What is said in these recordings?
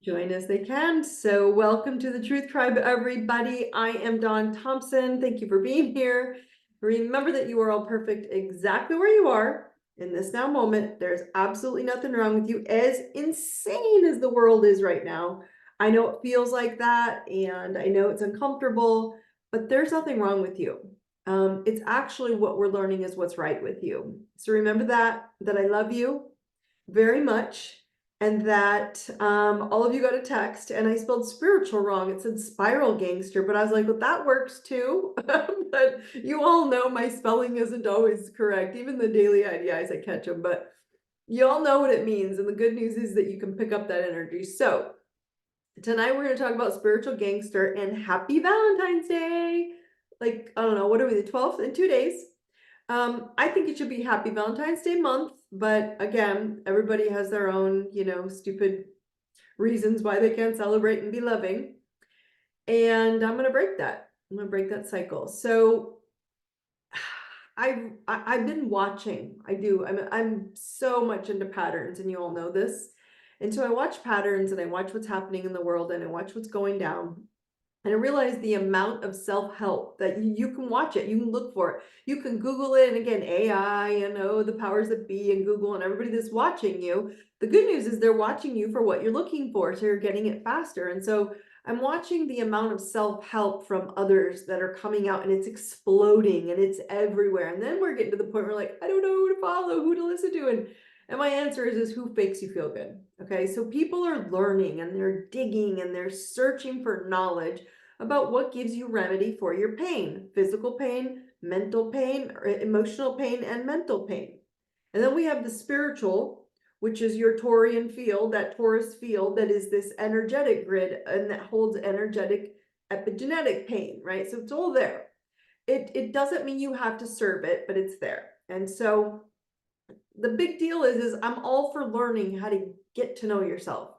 Join as they can. So welcome to the Truth Tribe, everybody. I am Daune Thompson. Thank you for being here. Remember that you are all perfect exactly where you are in this now moment. There's absolutely nothing wrong with you, as insane as the world is right now. I know it feels like that, and I know it's uncomfortable, but there's nothing wrong with you. It's actually what we're learning is what's right with you. So remember that I love you very much, and that all of you got a text, and I spelled spiritual wrong. It said Spiral Gangster, but I was like, well, that works too. But you all know my spelling isn't always correct. Even the daily IDIs, I catch them, but you all know what it means. And the good news is that you can pick up that energy. So tonight we're going to talk about Spiritual Gangster, and happy Valentine's Day. Like, I don't know, what are we, the 12th? In 2 days. I think it should be Happy Valentine's Day month, but again, everybody has their own, stupid reasons why they can't celebrate and be loving. And I'm gonna break that. I'm gonna break that cycle. So I've been watching. I do. I'm so much into patterns, and you all know this. And so I watch patterns, and I watch what's happening in the world, and I watch what's going down. And I realized the amount of self-help that you can watch it, you can look for it, you can Google it. And again, AI, the powers that be, and Google, and everybody that's watching you. The good news is they're watching you for what you're looking for, so you're getting it faster. And so I'm watching the amount of self-help from others that are coming out, and it's exploding, and it's everywhere. And then we're getting to the point where like, I don't know who to follow, who to listen to. And my answer is who makes you feel good. Okay, so people are learning, and they're digging, and they're searching for knowledge about what gives you remedy for your pain: physical pain, mental pain, or emotional pain, and mental pain. And then we have the spiritual, which is your Taurian field, that Taurus field that is this energetic grid, and that holds energetic epigenetic pain, right? So it's all there. It doesn't mean you have to serve it, but it's there. And so the big deal is I'm all for learning how to get to know yourself.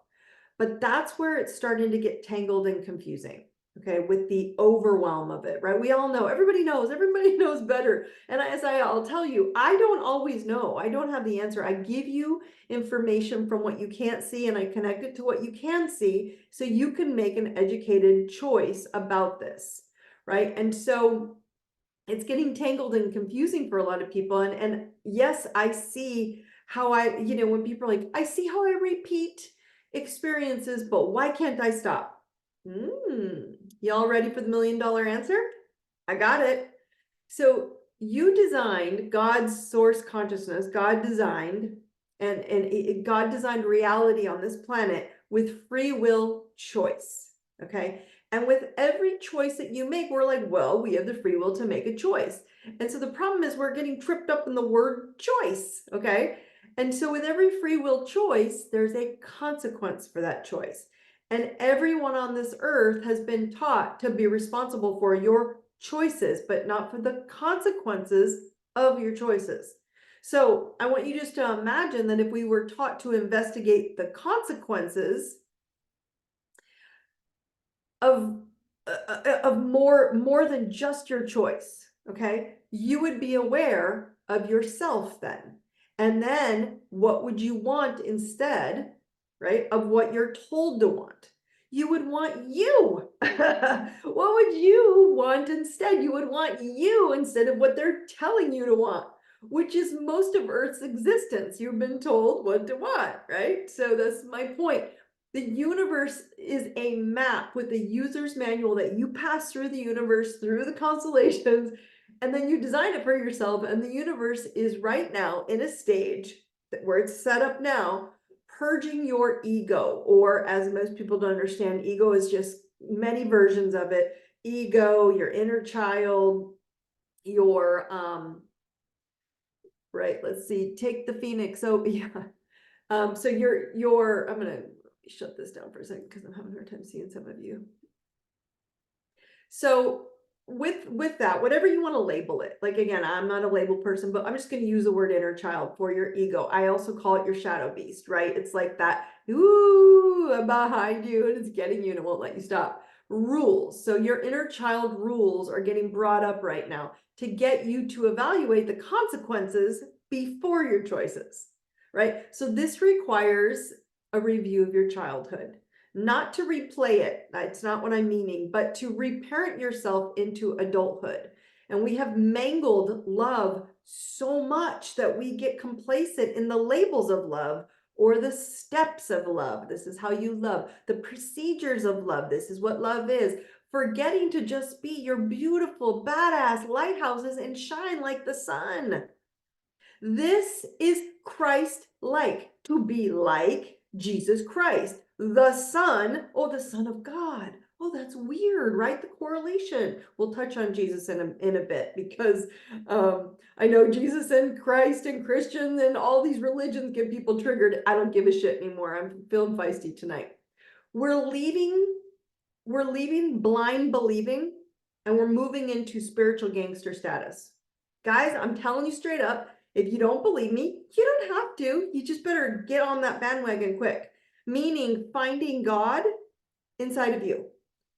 But that's where it's starting to get tangled and confusing, okay, with the overwhelm of it, right? We all know, everybody knows better. And I'll tell you, I don't always know. I don't have the answer. I give you information from what you can't see, and I connect it to what you can see, so you can make an educated choice about this, right? And so it's getting tangled and confusing for a lot of people. And yes, I see how when people are like, I see how I repeat experiences, but why can't I stop? Y'all ready for the $1 million answer? I got it. So you designed God's source consciousness. God designed God designed reality on this planet with free will choice. Okay. And with every choice that you make, we're like, well, we have the free will to make a choice. And so the problem is we're getting tripped up in the word choice. Okay. And so with every free will choice, there's a consequence for that choice. And everyone on this earth has been taught to be responsible for your choices, but not for the consequences of your choices. So I want you just to imagine that if we were taught to investigate the consequences of more than just your choice, okay, you would be aware of yourself then. And then what would you want instead, right, of what you're told to want? You would want you. What would you want instead? You would want you instead of what they're telling you to want, which is most of Earth's existence. You've been told what to want, right? So that's my point. The universe is a map with a user's manual that you pass through the universe, through the constellations, and then you design it for yourself. And the universe is right now in a stage where it's set up now, purging your ego, or as most people don't understand, ego is just many versions of it. Ego, your inner child, your right, let's see, take the phoenix. So yeah. So your I'm gonna shut this down for a second because I'm having a hard time seeing some of you. So with that, whatever you want to label it, like, again, I'm not a label person, but I'm just going to use the word inner child for your ego. I also call it your shadow beast, right? It's like that, ooh, behind you, and it's getting you and it won't let you stop. Rules. So your inner child rules are getting brought up right now to get you to evaluate the consequences before your choices, right? So this requires a review of your childhood. not to replay it. That's not what I'm meaning, but to reparent yourself into adulthood. And we have mangled love so much that we get complacent in the labels of love or the steps of love. This is how you love. The procedures of love. This is what love is. Forgetting to just be your beautiful, badass lighthouses and shine like the sun. This is Christ-like, to be like Jesus Christ, the Son, the Son of God. Oh, that's weird, right? The correlation. We'll touch on Jesus in a bit, because I know Jesus and Christ and Christian and all these religions get people triggered. I don't give a shit anymore. I'm feeling feisty tonight. We're leaving blind believing, and we're moving into spiritual gangster status. Guys, I'm telling you straight up, if you don't believe me, you don't have to. You just better get on that bandwagon quick. Meaning finding God inside of you.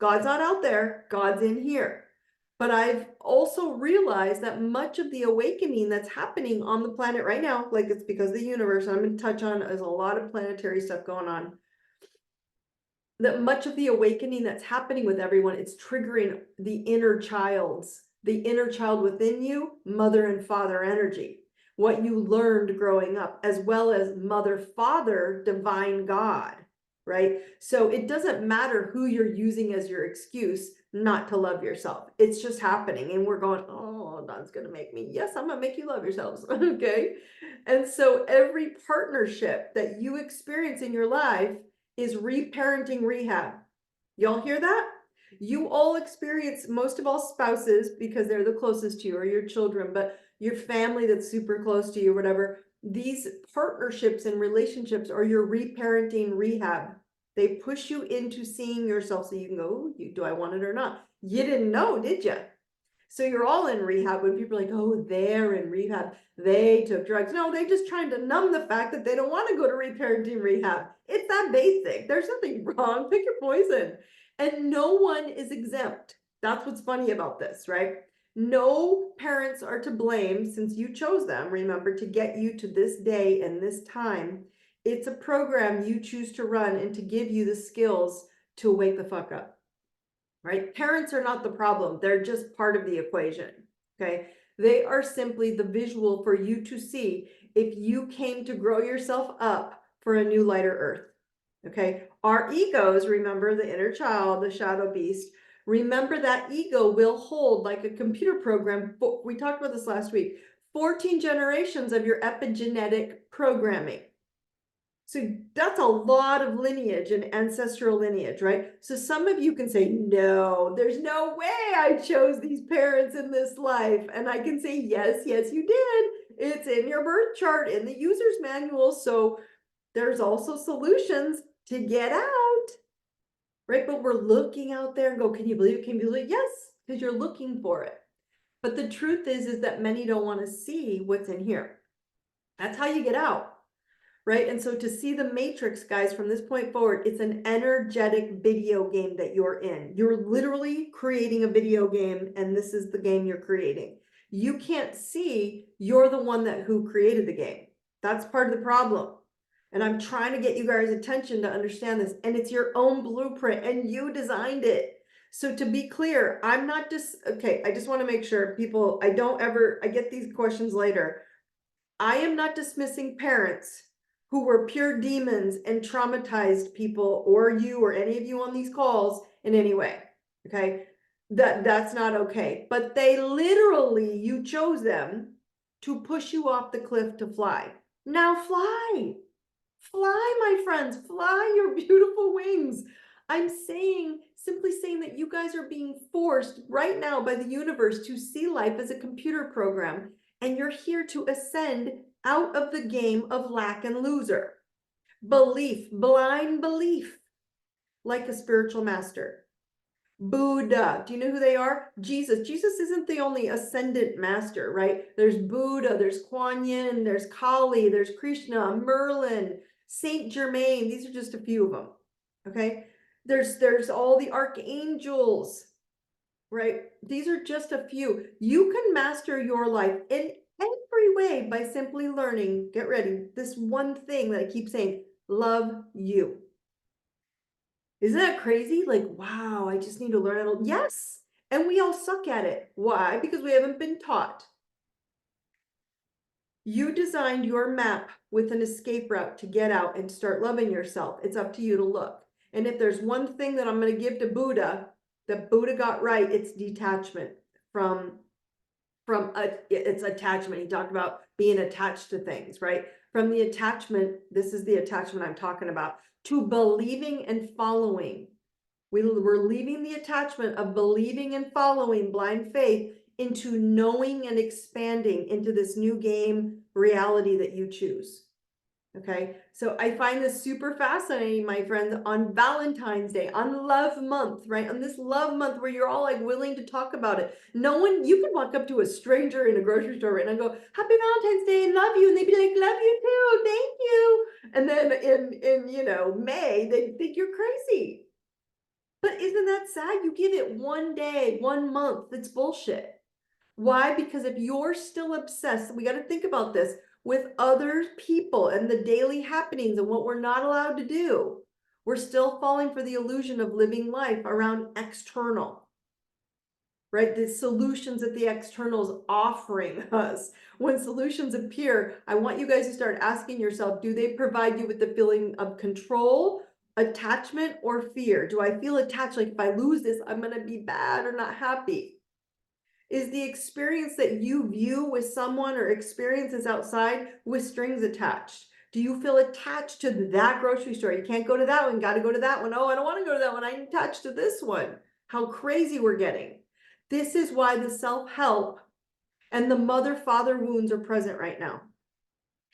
God's not out there, God's in here. But I've also realized that much of the awakening that's happening on the planet right now, like it's because of the universe, I'm going to touch on, there's a lot of planetary stuff going on, that much of the awakening that's happening with everyone, it's triggering the inner child within you, mother and father energy, what you learned growing up, as well as mother, father, divine God, right? So it doesn't matter who you're using as your excuse not to love yourself. It's just happening. And we're going, oh, Dawn's going to make me. Yes, I'm going to make you love yourselves. Okay. And so every partnership that you experience in your life is reparenting rehab. Y'all hear that? You all experience, most of all spouses, because they're the closest to you, or your children, but your family that's super close to you, whatever. These partnerships and relationships are your reparenting rehab. They push you into seeing yourself so you can go, do I want it or not? You didn't know, did you? So you're all in rehab when people are like, oh, they're in rehab, they took drugs. No, they're just trying to numb the fact that they don't want to go to reparenting rehab. It's that basic. There's nothing wrong. Pick your poison. And no one is exempt. That's what's funny about this, right? No parents are to blame, since you chose them, remember, to get you to this day and this time. It's a program you choose to run and to give you the skills to wake the fuck up. Right? Parents are not the problem. They're just part of the equation. Okay. They are simply the visual for you to see if you came to grow yourself up for a new lighter earth. Okay. Our egos, remember the inner child, the shadow beast, remember that ego will hold, like a computer program. We talked about this last week, 14 generations of your epigenetic programming. So that's a lot of lineage and ancestral lineage, right? So some of you can say, no, there's no way I chose these parents in this life. And I can say, yes, yes, you did. It's in your birth chart, in the user's manual. So there's also solutions to get out, right? But we're looking out there and go, can you believe it? Can you believe it? Yes, because you're looking for it. But the truth is that many don't want to see what's in here. That's how you get out. Right? And so to see the matrix, guys, from this point forward, it's an energetic video game that you're in. You're literally creating a video game, and this is the game you're creating. You can't see you're the one who created the game. That's part of the problem. And I'm trying to get you guys' attention to understand this. And it's your own blueprint, and you designed it. So to be clear, I'm not just, okay, I just want to make sure people, I get these questions later. I am not dismissing parents who were pure demons and traumatized people, or you or any of you on these calls, in any way. Okay, that's not okay. But they literally, you chose them to push you off the cliff to fly. Now fly, my friends, fly your beautiful wings. I'm simply saying that you guys are being forced right now by the universe to see life as a computer program, and you're here to ascend out of the game of lack and loser. Belief, blind belief, like a spiritual master. Buddha, do you know who they are? Jesus. Jesus isn't the only ascendant master, right? There's Buddha, there's Kuan Yin, there's Kali, there's Krishna, Merlin, Saint Germain. These are just a few of them, okay? There's all the archangels, right? These are just a few. You can master your life in every way by simply learning, get ready, this one thing that I keep saying, love you. Isn't that crazy? Like, wow, I just need to learn how to, yes. And we all suck at it. Why? Because we haven't been taught. You designed your map with an escape route to get out and start loving yourself. It's up to you to look. And if there's one thing that I'm going to give to Buddha, that Buddha got right, it's detachment from it's attachment. He talked about being attached to things, right? From the attachment, this is the attachment I'm talking about, to believing and following. We're leaving the attachment of believing and following blind faith into knowing and expanding into this new game reality that you choose. Okay, so I find this super fascinating, my friends, on Valentine's Day, on Love Month, right? On this Love Month where you're all like willing to talk about it. No one, you can walk up to a stranger in a grocery store right, and go, Happy Valentine's Day, love you. And they'd be like, love you too, thank you. And then in May, they'd think you're crazy. But isn't that sad? You give it one day, 1 month. That's bullshit. Why? Because if you're still obsessed, we got to think about this with other people and the daily happenings and what we're not allowed to do. We're still falling for the illusion of living life around external, right? The solutions that the external is offering us. When solutions appear, I want you guys to start asking yourself, do they provide you with the feeling of control, attachment, or fear? Do I feel attached? Like if I lose this, I'm going to be bad or not happy? Is the experience that you view with someone or experiences outside with strings attached? Do you feel attached to that grocery store? You can't go to that one, got to go to that one. Oh, I don't want to go to that one. I'm attached to this one. How crazy we're getting. This is why the self-help and the mother-father wounds are present right now.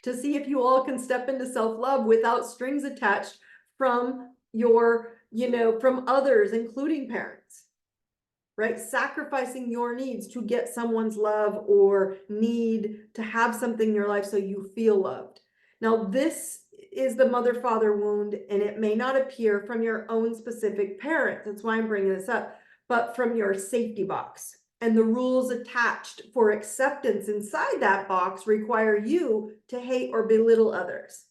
To see if you all can step into self-love without strings attached from from others, including parents. Right? Sacrificing your needs to get someone's love or need to have something in your life so you feel loved. Now, this is the mother-father wound, and it may not appear from your own specific parent. That's why I'm bringing this up, but from your safety box. And the rules attached for acceptance inside that box require you to hate or belittle others.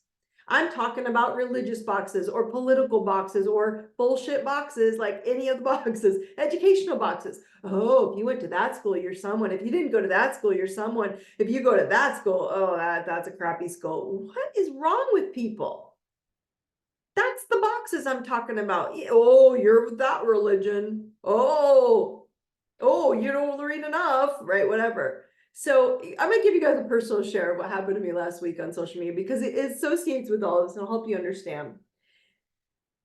I'm talking about religious boxes or political boxes or bullshit boxes, like any of the boxes, educational boxes. Oh, if you went to that school, you're someone. If you didn't go to that school, you're someone. If you go to that school, oh, that's a crappy school. What is wrong with people? That's the boxes I'm talking about. Oh, you're with that religion. Oh, you don't read enough, right? Whatever. So I'm gonna give you guys a personal share of what happened to me last week on social media because it associates with all of this and I'll help you understand.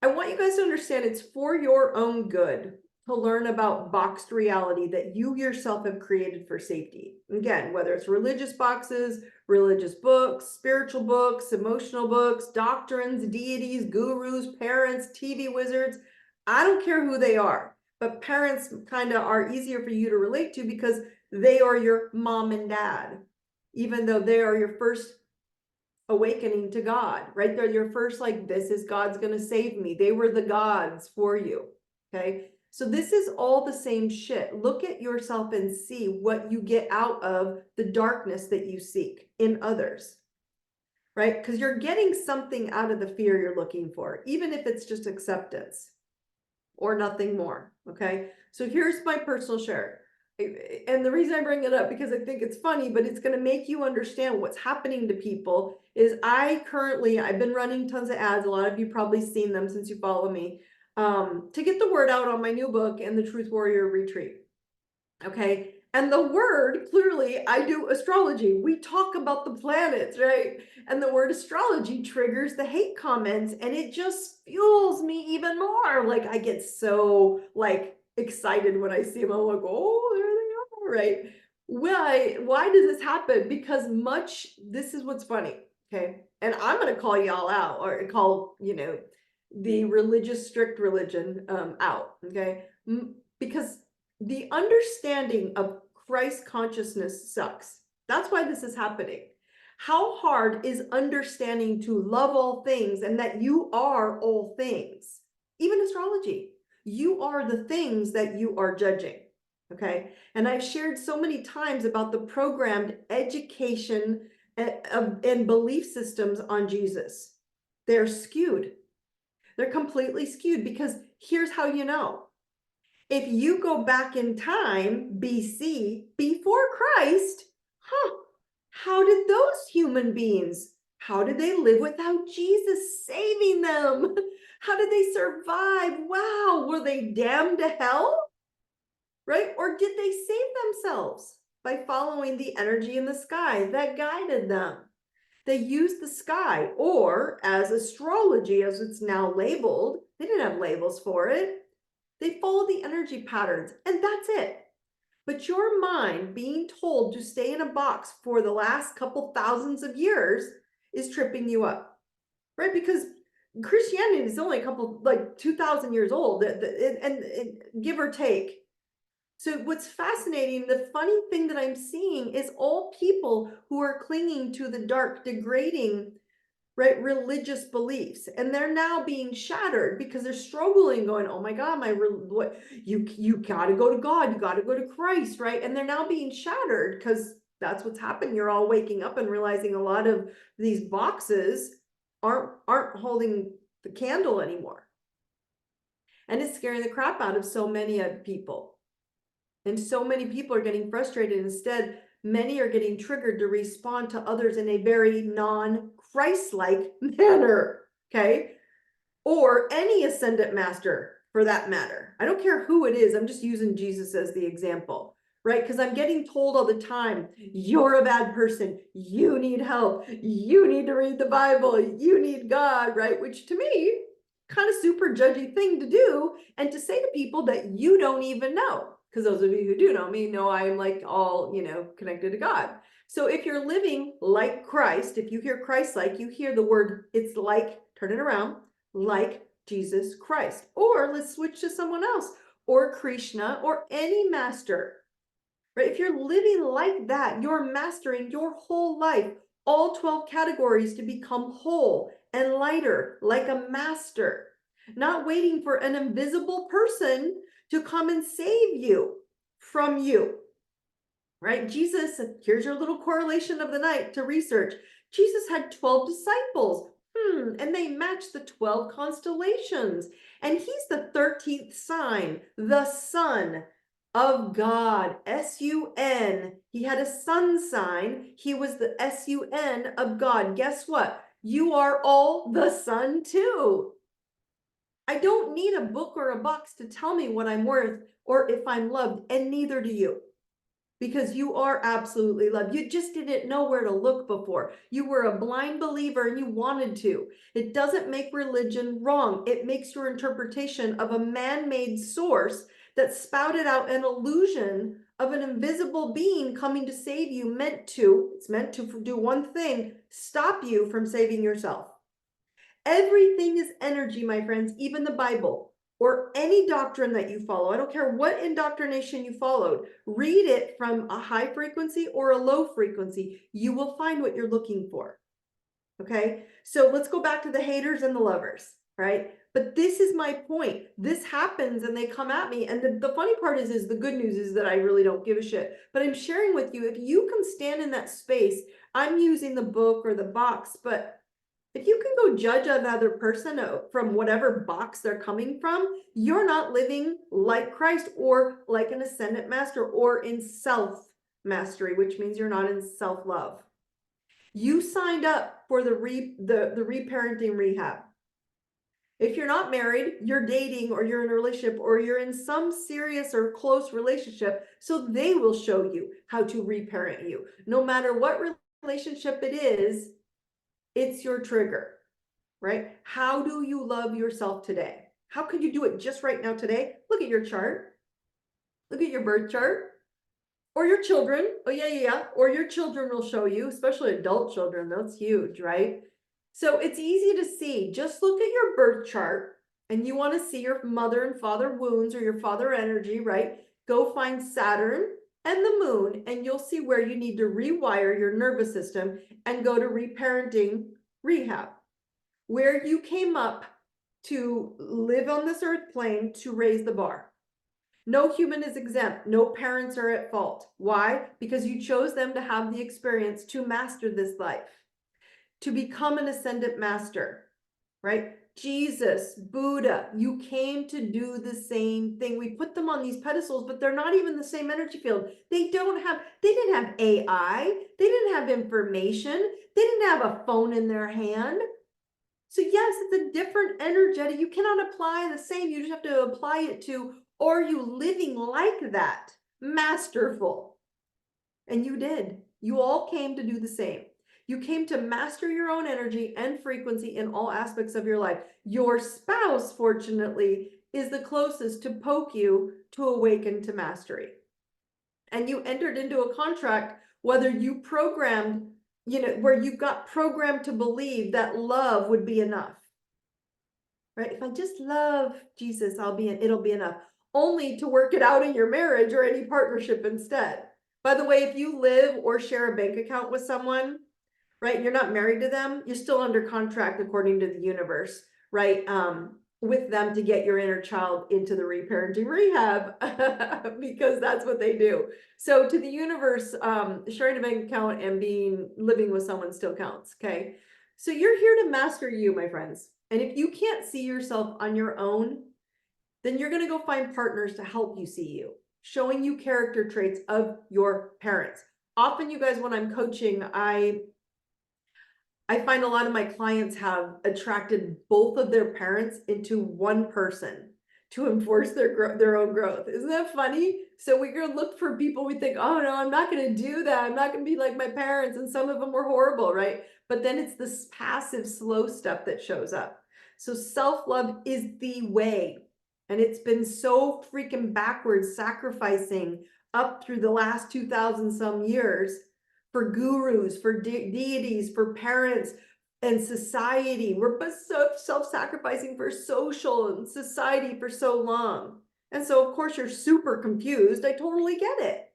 I want you guys to understand it's for your own good to learn about boxed reality that you yourself have created for safety. Again, whether it's religious boxes, religious books, spiritual books, emotional books, doctrines, deities, gurus, parents, TV wizards, I don't care who they are, but parents kind of are easier for you to relate to because they are your mom and dad, even though they are your first awakening to God, right? They're your first, like, this is God's going to save me. They were the gods for you. Okay. So this is all the same shit. Look at yourself and see what you get out of the darkness that you seek in others, right? Because you're getting something out of the fear you're looking for, even if it's just acceptance or nothing more. Okay. So here's my personal share. And the reason I bring it up, because I think it's funny, but it's going to make you understand what's happening to people, is I've been running tons of ads. A lot of you probably seen them since you follow me, to get the word out on my new book and the Truth Warrior Retreat. Okay. And the word, clearly, I do astrology. We talk about the planets, right? And the word astrology triggers the hate comments, and it just fuels me even more. Like, I get so like excited when I see them. I'm like, oh, there they are, right? Why does this happen? Because this is what's funny. Okay. And I'm gonna call y'all out, or call, the religious, strict religion out. Okay. Because the understanding of Christ consciousness sucks. That's why this is happening. How hard is understanding to love all things and that you are all things? Even astrology, you are the things that you are judging. Okay. And I've shared so many times about the programmed education and belief systems on Jesus. They're skewed. They're completely skewed because here's how you know. If you go back in time, BC, before Christ, how did those human beings, how did they live without Jesus saving them? How did they survive? Wow, were they damned to hell? Right? Or did they save themselves by following the energy in the sky that guided them? They used the sky, or as astrology, as it's now labeled, they didn't have labels for it. They followed the energy patterns, and that's it. But your mind being told to stay in a box for the last couple thousands of years is tripping you up, right? Because Christianity is only a couple, like 2,000 years old, and give or take. So what's fascinating, the funny thing that I'm seeing is all people who are clinging to the dark, degrading, right, religious beliefs, and they're now being shattered because they're struggling, going, oh my God, what you got to go to God, you got to go to Christ, right? And they're now being shattered because that's what's happened. You're all waking up and realizing a lot of these boxes aren't holding the candle anymore, and it's scaring the crap out of so many people. And so many people are getting frustrated. Instead, many are getting triggered to respond to others in a very non-Christ-like manner, okay? Or any ascendant master for that matter. I don't care who it is. I'm just using Jesus as the example, right? Because I'm getting told all the time, you're a bad person. You need help. You need to read the Bible. You need God, right? Which to me, kind of super judgy thing to do, and to say to people that you don't even know. Because those of you who do know me know I'm like all, connected to God. So if you're living like Christ, if you hear Christ like, you hear the word, it's like, turn it around, like Jesus Christ. Or let's switch to someone else, or Krishna, or any master. Right? If you're living like that, you're mastering your whole life, all 12 categories to become whole and lighter, like a master, not waiting for an invisible person to come and save you from you, right? Jesus, here's your little correlation of the night to research. Jesus had 12 disciples, and they match the 12 constellations. And he's the 13th sign, the Son of God, S-U-N. He had a sun sign. He was the S-U-N of God. Guess what? You are all the sun too. I don't need a book or a box to tell me what I'm worth or if I'm loved, and neither do you. Because you are absolutely loved. You just didn't know where to look before. You were a blind believer and you wanted to. It doesn't make religion wrong. It makes your interpretation of a man-made source that spouted out an illusion of an invisible being coming to save you, it's meant to do one thing, stop you from saving yourself. Everything is energy, my friends, even the Bible or any doctrine that you follow. I don't care what indoctrination you followed. Read it from a high frequency or a low frequency. You will find what you're looking for. Okay, so let's go back to the haters and the lovers, right? But this is my point. This happens and they come at me. And the funny part is the good news is that I really don't give a shit. But I'm sharing with you, if you can stand in that space, I'm using the book or the box, but if you can go judge another person from whatever box they're coming from, you're not living like Christ or like an ascendant master or in self-mastery, which means you're not in self-love. You signed up for the reparenting rehab. If you're not married, you're dating or you're in a relationship or you're in some serious or close relationship, so they will show you how to reparent you. No matter what relationship it is, it's your trigger, right? How do you love yourself today? How can you do it just right now today? Look at your chart. Look at your birth chart. Or your children. Oh, yeah. Or your children will show you, especially adult children. That's huge, right? So it's easy to see. Just look at your birth chart and you want to see your mother and father wounds or your father energy, right? Go find Saturn and the moon and you'll see where you need to rewire your nervous system and go to reparenting rehab, where you came up to live on this earth plane to raise the bar. No human is exempt. No parents are at fault. Why? Because you chose them to have the experience to master this life, to become an ascendant master. right? Jesus, Buddha, you came to do the same thing. We put them on these pedestals, but they're not even the same energy field. They didn't have AI, they didn't have information, they didn't have a phone in their hand. So yes, it's a different energetic. You cannot apply the same. You just have to apply it to, are you living like that? Masterful. And you did. You all came to do the same. You came to master your own energy and frequency in all aspects of your life. Your spouse, fortunately, is the closest to poke you to awaken to mastery. And you entered into a contract, whether you programmed, where you got programmed to believe that love would be enough. Right? If I just love Jesus, it'll be enough. Only to work it out in your marriage or any partnership instead. By the way, if you live or share a bank account with someone, right, you're not married to them, you're still under contract according to the universe, right? With them to get your inner child into the reparenting rehab because that's what they do. So to the universe, sharing a bank account and living with someone still counts, okay? So you're here to master you, my friends. And if you can't see yourself on your own, then you're going to go find partners to help you see you, showing you character traits of your parents. Often, you guys, when I'm coaching, I find a lot of my clients have attracted both of their parents into one person to enforce their own growth. Isn't that funny? So we're going to look for people we think, oh no, I'm not going to do that. I'm not going to be like my parents. And some of them were horrible, right? But then it's this passive, slow stuff that shows up. So self-love is the way. And it's been so freaking backwards, sacrificing up through the last 2,000 some years for gurus, for deities, for parents and society. We're so self-sacrificing for social and society for so long. And so, of course, you're super confused. I totally get it.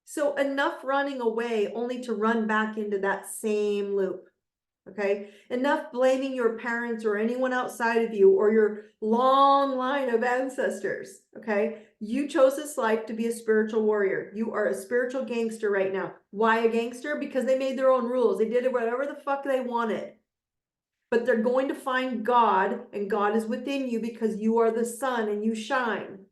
So enough running away only to run back into that same loop. Okay, enough blaming your parents or anyone outside of you or your long line of ancestors. Okay, you chose this life to be a spiritual warrior. You are a spiritual gangster right now. Why a gangster? Because they made their own rules. They did it whatever the fuck they wanted. But they're going to find God, and God is within you because you are the sun and you shine.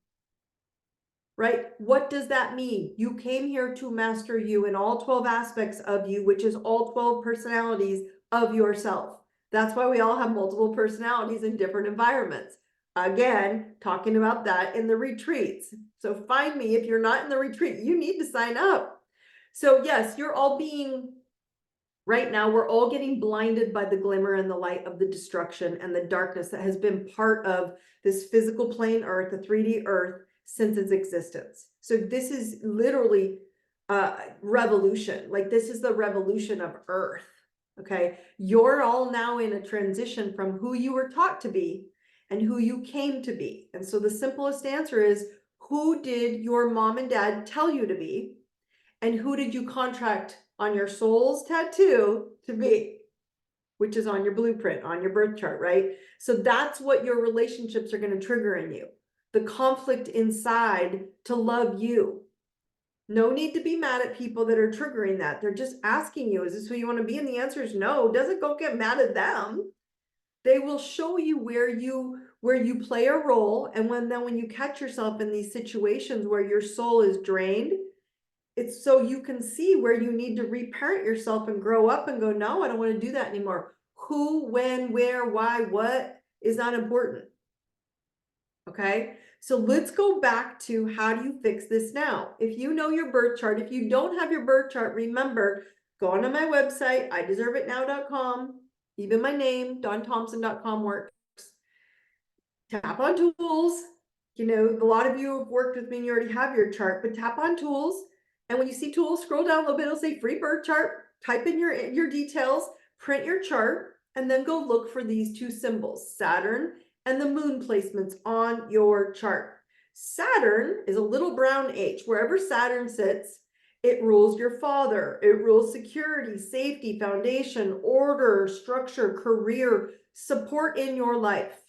Right? What does that mean? You came here to master you in all 12 aspects of you, which is all 12 personalities of yourself. That's why we all have multiple personalities in different environments. Again, talking about that in the retreats. So find me if you're not in the retreat, you need to sign up. So yes, you're all being, right now, we're all getting blinded by the glimmer and the light of the destruction and the darkness that has been part of this physical plane Earth, the 3D Earth, since its existence. So this is literally revolution. Like this is the revolution of Earth. Okay, you're all now in a transition from who you were taught to be and who you came to be. And so the simplest answer is, who did your mom and dad tell you to be? And who did you contract on your soul's tattoo to be? Which is on your blueprint, on your birth chart, right? So that's what your relationships are going to trigger in you. The conflict inside to love you. No need to be mad at people that are triggering that. They're just asking you, is this who you want to be? And the answer is no. Doesn't go get mad at them. They will show you where you play a role. And when you catch yourself in these situations where your soul is drained, it's so you can see where you need to reparent yourself and grow up and go, no, I don't want to do that anymore. Who, when, where, why, what is not important. Okay, so let's go back to, how do you fix this now? If you know your birth chart, if you don't have your birth chart, remember, go onto my website, ideserveitnow.com. Even my name, DauneThompson.com works. Tap on tools. You know, a lot of you have worked with me and you already have your chart, but tap on tools. And when you see tools, scroll down a little bit, it'll say free birth chart. Type in your details, print your chart, and then go look for these two symbols, Saturn and the moon placements on your chart. Saturn is a little brown H. Wherever Saturn sits, it rules your father. It rules security, safety, foundation, order, structure, career, support in your life.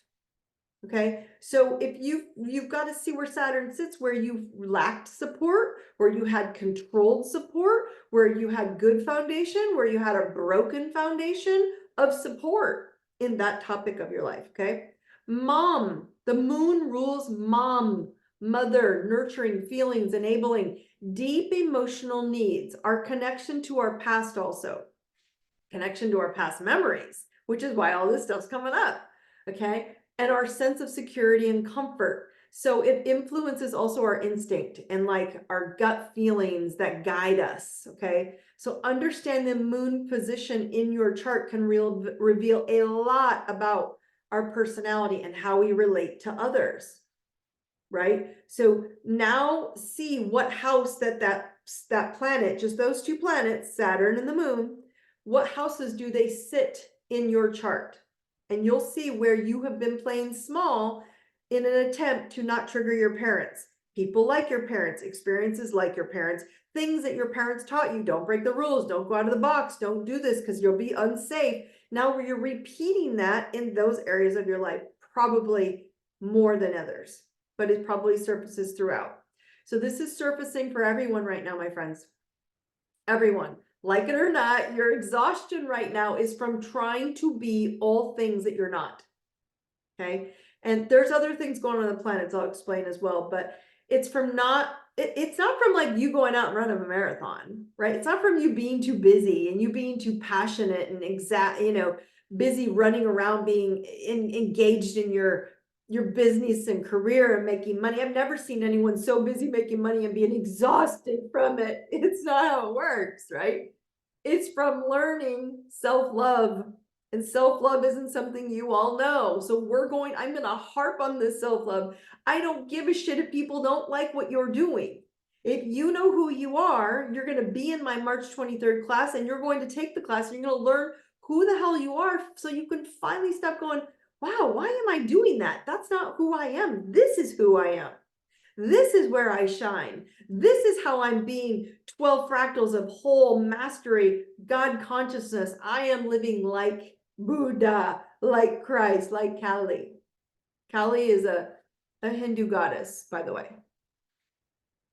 Okay, so if you've got to see where Saturn sits, where you lacked support, where you had controlled support, where you had good foundation, where you had a broken foundation of support in that topic of your life, okay? Mom, the moon rules mom, mother, nurturing, feelings, enabling, deep emotional needs, our connection to our past also, connection to our past memories, which is why all this stuff's coming up, okay? And our sense of security and comfort. So it influences also our instinct and like our gut feelings that guide us, okay? So understand the moon position in your chart can reveal a lot about our personality and how we relate to others, right? So now see what house that planet, just those two planets, Saturn and the moon, what houses do they sit in your chart? And you'll see where you have been playing small in an attempt to not trigger your parents. People like your parents, experiences like your parents, things that your parents taught you. Don't break the rules, don't go out of the box, don't do this because you'll be unsafe. Now you're repeating that in those areas of your life, probably more than others, but it probably surfaces throughout. So this is surfacing for everyone right now, my friends. Everyone, like it or not, your exhaustion right now is from trying to be all things that you're not, okay? And there's other things going on the planets I'll explain as well, but it's from not, it's not from like you going out and running a marathon, right? It's not from you being too busy and you being too passionate and busy running around being engaged in your business and career and making money. I've never seen anyone so busy making money and being exhausted from it. It's not how it works, right? It's from learning self-love, and self-love isn't something you all know. So I'm going to harp on this self-love. I don't give a shit if people don't like what you're doing. If you know who you are, you're going to be in my March 23rd class and you're going to take the class and you're going to learn who the hell you are so you can finally stop going, wow, why am I doing that? That's not who I am. This is who I am. This is where I shine. This is how I'm being 12 fractals of whole mastery, God consciousness. I am living like Buddha, like Christ, like Kali. Kali is a Hindu goddess, by the way.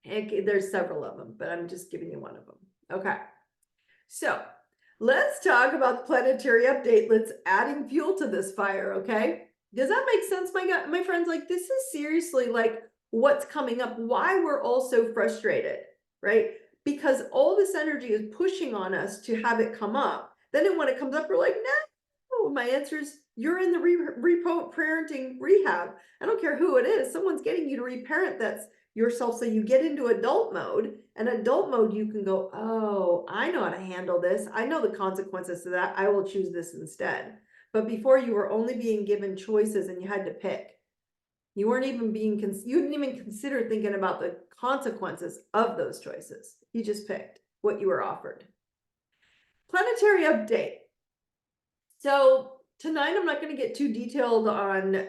There's several of them, but I'm just giving you one of them. Okay. So let's talk about the planetary update. Let's adding fuel to this fire, okay? Does that make sense, my friends? Like, this is seriously like what's coming up, why we're all so frustrated, right? Because all this energy is pushing on us to have it come up. Then when it comes up, we're like, no. My answer is, you're in the parenting rehab. I don't care who it is. Someone's getting you to reparent that's yourself, so you get into adult mode. And adult mode, you can go, oh, I know how to handle this. I know the consequences to that. I will choose this instead. But before, you were only being given choices and you had to pick. You weren't even you didn't even consider thinking about the consequences of those choices. You just picked what you were offered. Planetary update. So tonight, I'm not going to get too detailed on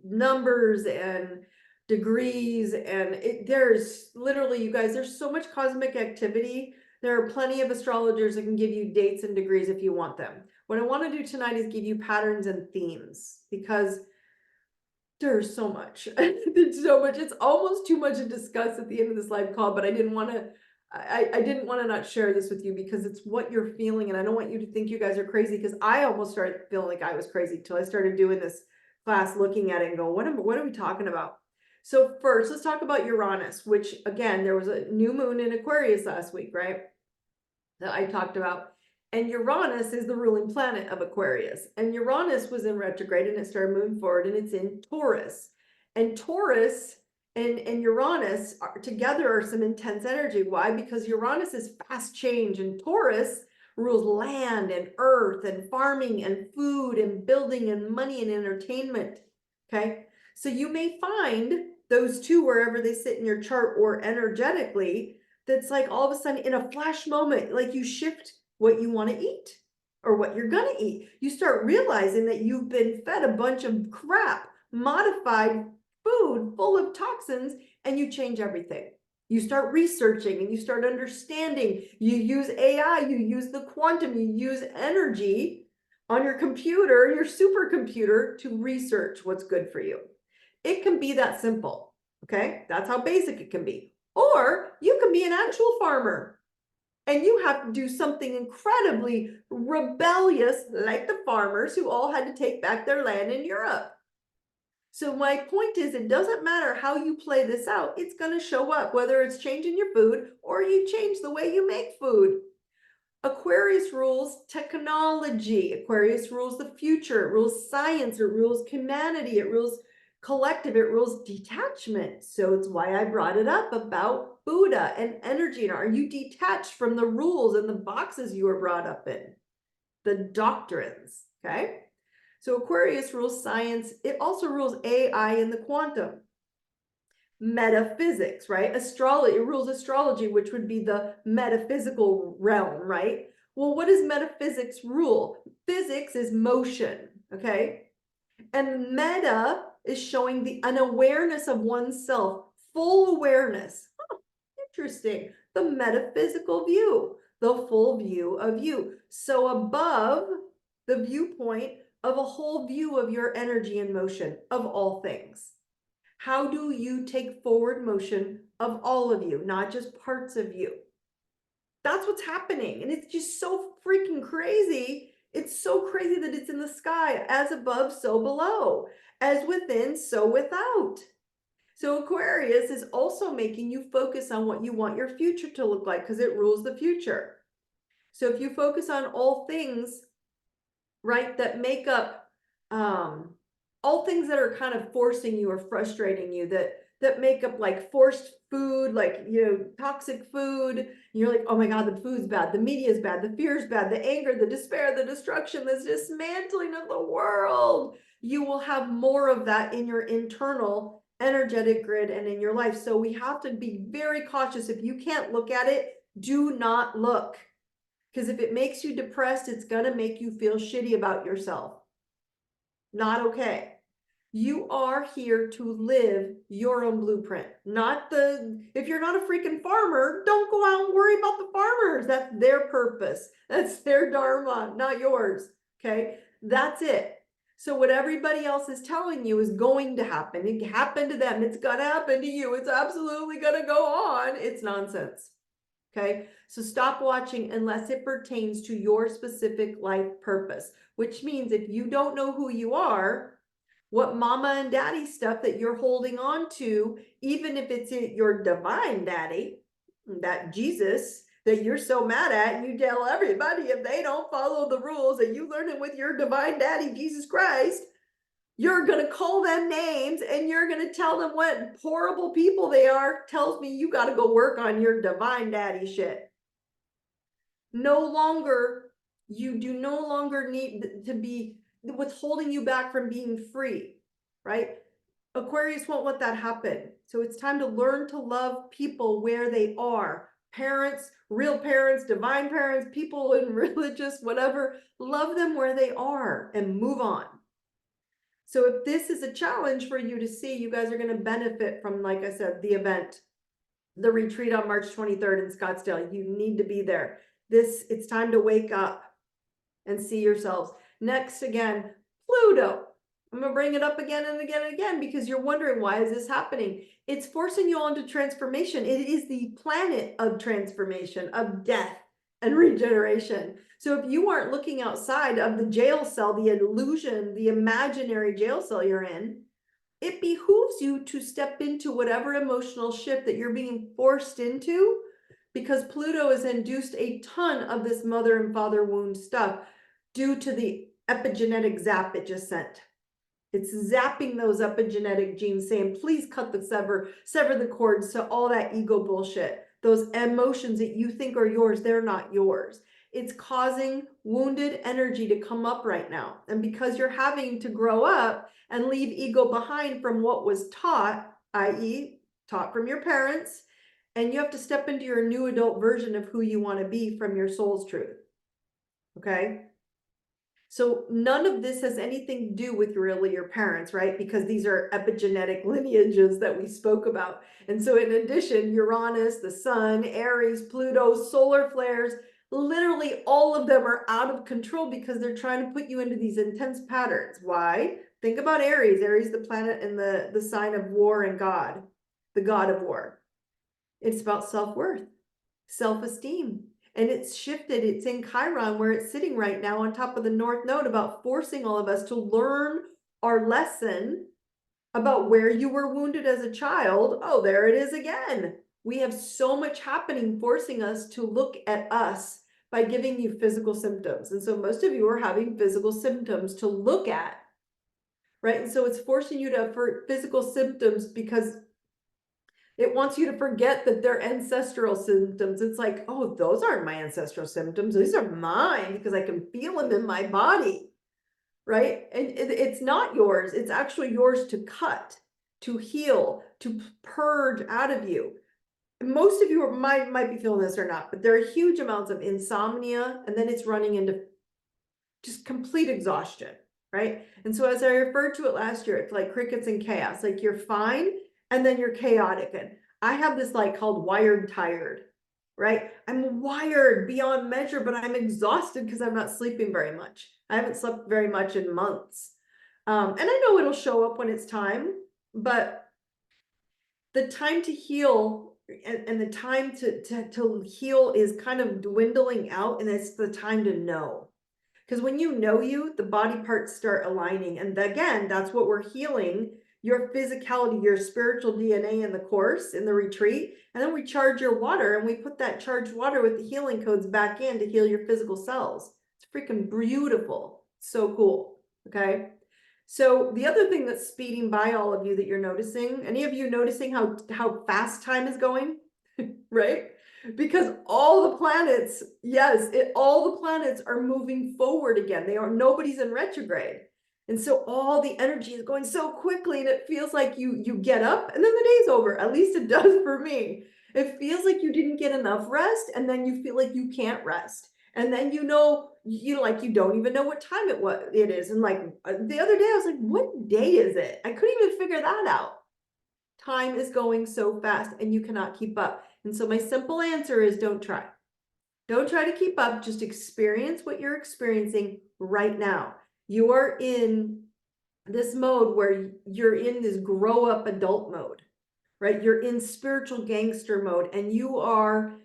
numbers and degrees, and there's literally, you guys, there's so much cosmic activity. There are plenty of astrologers that can give you dates and degrees if you want them. What I want to do tonight is give you patterns and themes, because there's so much. There's so much. It's almost too much to discuss at the end of this live call, but I didn't want to not share this with you because it's what you're feeling, and I don't want you to think you guys are crazy, because I almost started feeling like I was crazy till I started doing this class, looking at it and go, what are we talking about? So first, let's talk about Uranus, which again, there was a new moon in Aquarius last week, right? That I talked about. And Uranus is the ruling planet of Aquarius. And Uranus was in retrograde and it started moving forward, and it's in Taurus. And Taurus and Uranus together are some intense energy. Why? Because Uranus is fast change, and Taurus rules land and earth and farming and food and building and money and entertainment. Okay. So you may find those two wherever they sit in your chart, or energetically, that's like all of a sudden in a flash moment, like you shift what you want to eat or what you're going to eat. You start realizing that you've been fed a bunch of crap, modified food full of toxins, and you change everything. You start researching and you start understanding. You use AI, you use the quantum, you use energy on your computer, your supercomputer, to research what's good for you. It can be that simple. Okay, that's how basic it can be. Or you can be an actual farmer. And you have to do something incredibly rebellious, like the farmers who all had to take back their land in Europe. So my point is, it doesn't matter how you play this out, it's going to show up, whether it's changing your food or you change the way you make food. Aquarius rules technology. Aquarius rules the future. It rules science. It rules humanity. It rules collective. It rules detachment. So it's why I brought it up about Buddha and energy. And are you detached from the rules and the boxes you were brought up in? The doctrines, okay? So Aquarius rules science. It also rules AI and the quantum. Metaphysics, right? Astrology, it rules astrology, which would be the metaphysical realm, right? Well, what does metaphysics rule? Physics is motion, okay? And meta is showing an awareness of oneself, full awareness. Oh, interesting. The metaphysical view, the full view of you. So above the viewpoint of a whole view of your energy and motion of all things. How do you take forward motion of all of you, not just parts of you? That's what's happening. And it's just so freaking crazy. It's so crazy that it's in the sky, as above, so below, as within, so without. So Aquarius is also making you focus on what you want your future to look like, because it rules the future. So if you focus on all things, right, that make up all things that are kind of forcing you or frustrating you, that make up like forced food, like, you know, toxic food. And you're like, oh my God, the food's bad, the media is bad, the fear is bad, the anger, the despair, the destruction, the dismantling of the world. You will have more of that in your internal energetic grid and in your life. So we have to be very cautious. If you can't look at it, do not look. Because if it makes you depressed, it's going to make you feel shitty about yourself. Not okay. You are here to live your own blueprint, not if you're not a freaking farmer, don't go out and worry about the farmers. That's their purpose. That's their dharma, not yours. Okay. That's it. So what everybody else is telling you is going to happen. It happened to them. It's going to happen to you. It's absolutely going to go on. It's nonsense. Okay. So stop watching unless it pertains to your specific life purpose, which means if you don't know who you are, what mama and daddy stuff that you're holding on to, even if it's your divine daddy, that Jesus that you're so mad at, and you tell everybody if they don't follow the rules that you learn it with your divine daddy, Jesus Christ, you're going to call them names and you're going to tell them what horrible people they are, tells me you got to go work on your divine daddy shit. You do no longer need to be withholding you back from being free, right? Aquarius won't let that happen. So it's time to learn to love people where they are. Parents, real parents, divine parents, people in religious, whatever, love them where they are and move on. So if this is a challenge for you to see, you guys are going to benefit from, like I said, the event, the retreat on March 23rd in Scottsdale. You need to be there. It's time to wake up and see yourselves. Next, again, Pluto. I'm going to bring it up again and again and again because you're wondering, why is this happening? It's forcing you on to transformation. It is the planet of transformation, of death and regeneration. So if you aren't looking outside of the jail cell, the illusion, the imaginary jail cell you're in, it behooves you to step into whatever emotional shift that you're being forced into, because Pluto has induced a ton of this mother and father wound stuff due to the epigenetic zap it just sent. It's zapping those epigenetic genes, saying, please cut the sever the cords to all that ego bullshit. Those emotions that you think are yours, they're not yours. It's causing wounded energy to come up right now. And because you're having to grow up and leave ego behind from what was taught, i.e., taught from your parents, and you have to step into your new adult version of who you want to be from your soul's truth. Okay? So none of this has anything to do with really your parents, right? Because these are epigenetic lineages that we spoke about. And so in addition, Uranus, the sun, Aries, Pluto, solar flares, literally all of them are out of control because they're trying to put you into these intense patterns. Why? Think about Aries. Aries, the planet and the sign of war and God, the God of war. It's about self-worth, self-esteem. And it's shifted. It's in Chiron, where it's sitting right now on top of the North Node, about forcing all of us to learn our lesson about where you were wounded as a child. Oh, there it is again. We have so much happening, forcing us to look at us by giving you physical symptoms. And so most of you are having physical symptoms to look at, right? And so it's forcing you to for physical symptoms because it wants you to forget that they're ancestral symptoms. It's like, oh, those aren't my ancestral symptoms. These are mine because I can feel them in my body, right? And it's not yours. It's actually yours to cut, to heal, to purge out of you. Most of you might be feeling this or not, but there are huge amounts of insomnia, and then it's running into just complete exhaustion, right? And so as I referred to it last year, it's like crickets and chaos. Like you're fine, and then you're chaotic. And I have this like called wired tired, right? I'm wired beyond measure, but I'm exhausted because I'm not sleeping very much. I haven't slept very much in months. And I know it'll show up when it's time, but the time to heal and the time to heal is kind of dwindling out, and it's the time to know. Because when you know you, the body parts start aligning. And again, that's what we're healing, your physicality, your spiritual DNA in the course, in the retreat. And then we charge your water, and we put that charged water with the healing codes back in to heal your physical cells. It's freaking beautiful. So cool. Okay. So the other thing that's speeding by all of you that you're noticing, any of you noticing how fast time is going, right? Because all the planets, yes, all the planets are moving forward again. Nobody's in retrograde. And so all the energy is going so quickly, and it feels like you get up and then the day's over. At least it does for me. It feels like you didn't get enough rest, and then you feel like you can't rest. And then you don't even know what time it is. And like the other day, I was like, what day is it? I couldn't even figure that out. Time is going so fast and you cannot keep up. And so my simple answer is don't try. Don't try to keep up. Just experience what you're experiencing right now. You are in this mode where you're in this grow up adult mode, right? You're in spiritual gangster mode, and you are,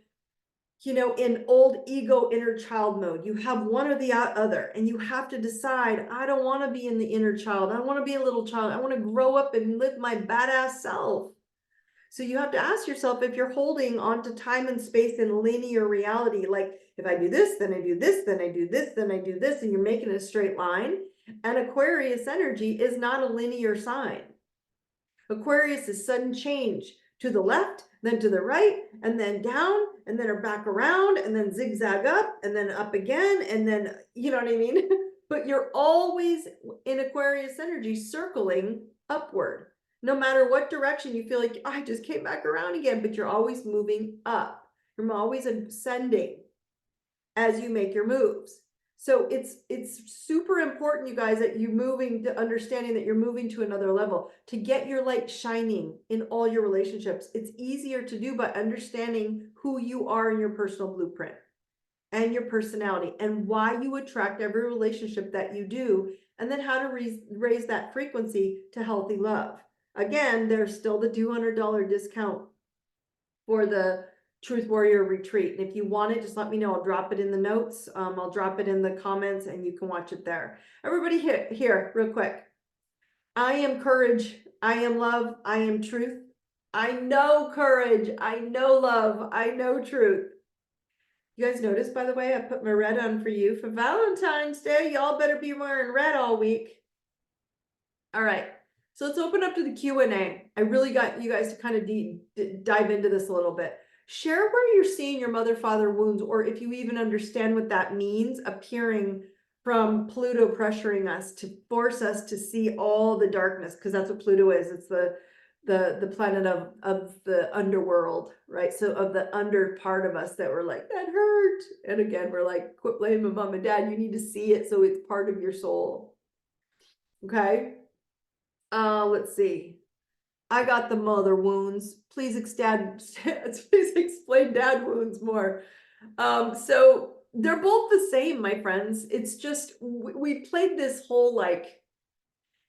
in old ego inner child mode. You have one or the other, and you have to decide, I don't want to be in the inner child. I don't want to be a little child. I want to grow up and live my badass self. So you have to ask yourself if you're holding onto time and space in linear reality, like if I do this, then I do this, then I do this, then I do this, and you're making a straight line. And Aquarius energy is not a linear sign. Aquarius is sudden change to the left, then to the right, and then down, and then back around, and then zigzag up, and then up again, and then, you know what I mean? But you're always in Aquarius energy circling upward. No matter what direction you feel like, I just came back around again, but you're always moving up. You're always ascending as you make your moves. So it's super important, you guys, that you're moving to understanding that you're moving to another level to get your light shining in all your relationships. It's easier to do by understanding who you are in your personal blueprint and your personality and why you attract every relationship that you do, and then how to raise that frequency to healthy love. Again, there's still the $200 discount for the Truth Warrior Retreat. And if you want it, just let me know. I'll drop it in the notes. I'll drop it in the comments, and you can watch it there. Everybody here, real quick. I am courage. I am love. I am truth. I know courage. I know love. I know truth. You guys notice, by the way, I put my red on for you for Valentine's Day. Y'all better be wearing red all week. All right. So let's open up to the Q&A. I really got you guys to kind of dive into this a little bit. Share where you're seeing your mother-father wounds, or if you even understand what that means, appearing from Pluto pressuring us to force us to see all the darkness, because that's what Pluto is. It's the planet of the underworld, right? So of the under part of us that we're like, that hurt. And again, we're like, quit blaming mom and dad. You need to see it so it's part of your soul. Okay. Let's see. I got the mother wounds. Please explain dad wounds more. So they're both the same, my friends. It's just we played this whole like,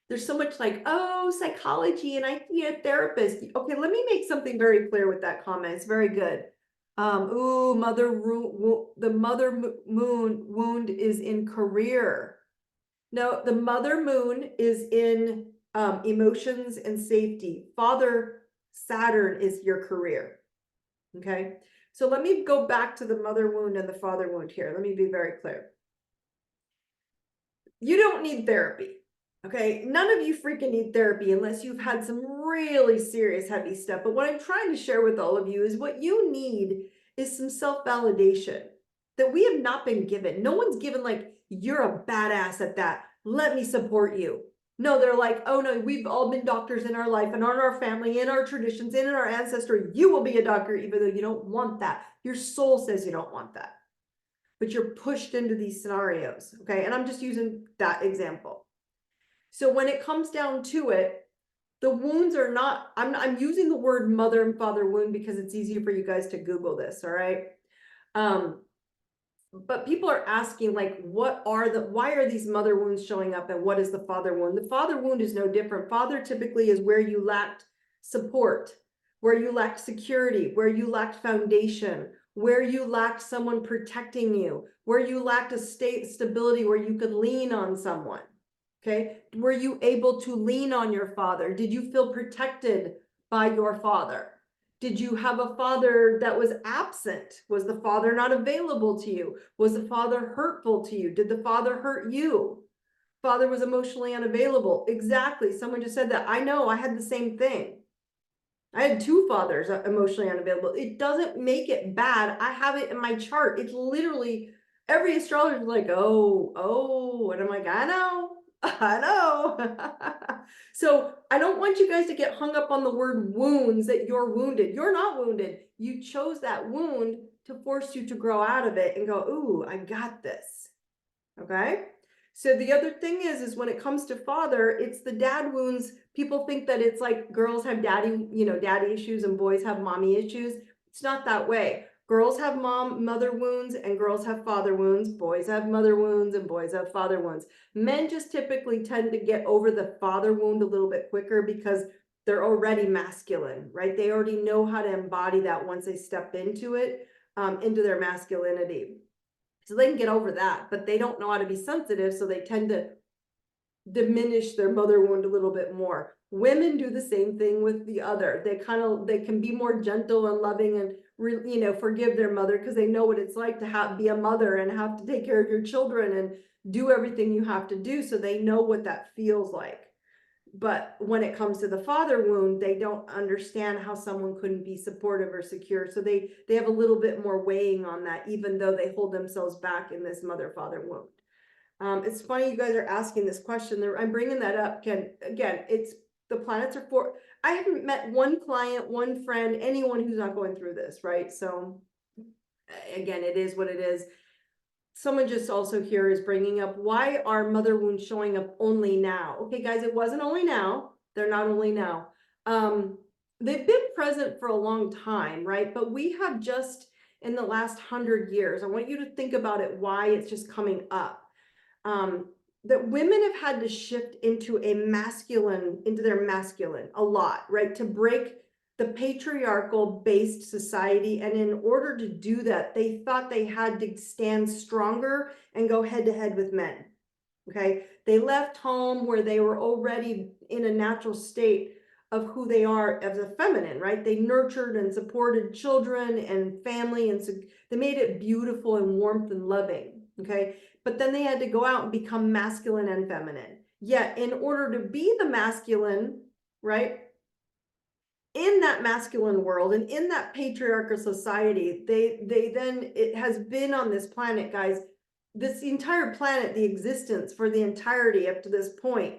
there's so much like, oh, psychology, and I see a therapist. Okay, let me make something very clear with that comment. It's very good. The mother moon wound is in career. No, the mother moon is in emotions and safety. Father Saturn is your career. Okay, so let me go back to the mother wound and the father wound here. Let me be very clear. You don't need therapy. Okay, none of you freaking need therapy unless you've had some really serious heavy stuff. But what I'm trying to share with all of you is what you need is some self-validation that we have not been given. No one's given like, you're a badass at that. Let me support you. No, they're like, oh no, we've all been doctors in our life and in our family, in our traditions, in our ancestry. You will be a doctor even though you don't want that. Your soul says you don't want that, but you're pushed into these scenarios. Okay, and I'm just using that example. So when it comes down to it, the wounds are not, I'm using the word mother and father wound because it's easier for you guys to Google this, all right? But people are asking like, why are these mother wounds showing up and what is the father wound? The father wound is no different. Father typically is where you lacked support, where you lacked security, where you lacked foundation, where you lacked someone protecting you, where you lacked a stability where you could lean on someone. Okay, were you able to lean on your father? Did you feel protected by your father? Did you have a father that was absent? Was the father not available to you? Was the father hurtful to you? Did the father hurt you? Father was emotionally unavailable. Exactly. Someone just said that. I know, I had the same thing. I had two fathers emotionally unavailable. It doesn't make it bad. I have it in my chart. It's literally every astrologer is like, oh, and I'm like, I know. So I don't want you guys to get hung up on the word wounds, that you're wounded. You're not wounded. You chose that wound to force you to grow out of it and go, ooh, I got this. Okay. So the other thing is when it comes to father, it's the dad wounds. People think that it's like girls have daddy issues and boys have mommy issues. It's not that way. Girls have mother wounds and girls have father wounds. Boys have mother wounds and boys have father wounds. Men just typically tend to get over the father wound a little bit quicker because they're already masculine, right? They already know how to embody that once they step into it, into their masculinity. So they can get over that, but they don't know how to be sensitive, so they tend to diminish their mother wound a little bit more. Women do the same thing with the other. They can be more gentle and loving and forgive their mother because they know what it's like to be a mother and have to take care of your children and do everything you have to do, so they know what that feels like. But when it comes to the father wound, they don't understand how someone couldn't be supportive or secure. So they have a little bit more weighing on that, even though they hold themselves back in this mother-father wound. It's funny you guys are asking this question. I'm bringing that up. Again, it's the planets are for, I haven't met one client, one friend, anyone who's not going through this, right? So again, it is what it is. Someone just also here is bringing up, why are mother wounds showing up only now? Okay, guys, it wasn't only now. They're not only now. They've been present for a long time, right? But we have just in the last 100 years, I want you to think about it, why it's just coming up. That women have had to shift into their masculine a lot, right? To break the patriarchal based society. And in order to do that, they thought they had to stand stronger and go head to head with men. Okay. They left home where they were already in a natural state of who they are as a feminine, right? They nurtured and supported children and family. And so they made it beautiful and warmth and loving. Okay. But then they had to go out and become masculine and feminine. Yet in order to be the masculine, right? In that masculine world and in that patriarchal society, it has been on this planet, guys, this entire planet, the existence for the entirety up to this point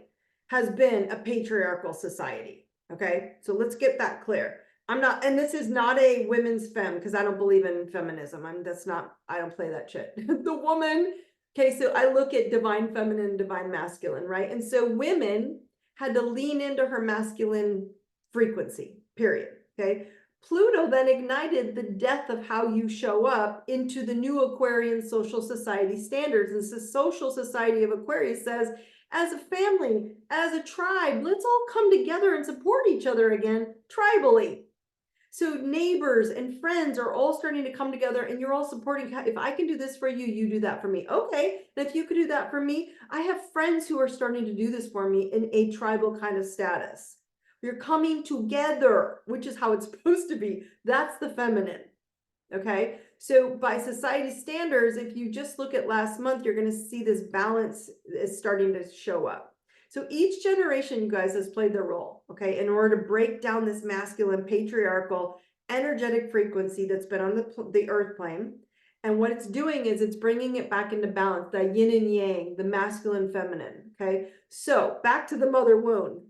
has been a patriarchal society. Okay, so let's get that clear. And this is not a women's femme, because I don't believe in feminism. I don't play that shit. The woman, okay, so I look at divine feminine, divine masculine, right? And so women had to lean into her masculine frequency, period. Okay. Pluto then ignited the death of how you show up into the new Aquarian social society standards. And the social society of Aquarius says, as a family, as a tribe, let's all come together and support each other again tribally. So neighbors and friends are all starting to come together, and you're all supporting. If I can do this for you, you do that for me. Okay, and if you could do that for me, I have friends who are starting to do this for me in a tribal kind of status. You're coming together, which is how it's supposed to be. That's the feminine. Okay, so by society standards, if you just look at last month, you're going to see this balance is starting to show up. So each generation, you guys, has played their role, okay, in order to break down this masculine, patriarchal, energetic frequency that's been on the earth plane. And what it's doing is it's bringing it back into balance, the yin and yang, the masculine, feminine, okay? So back to the mother wound.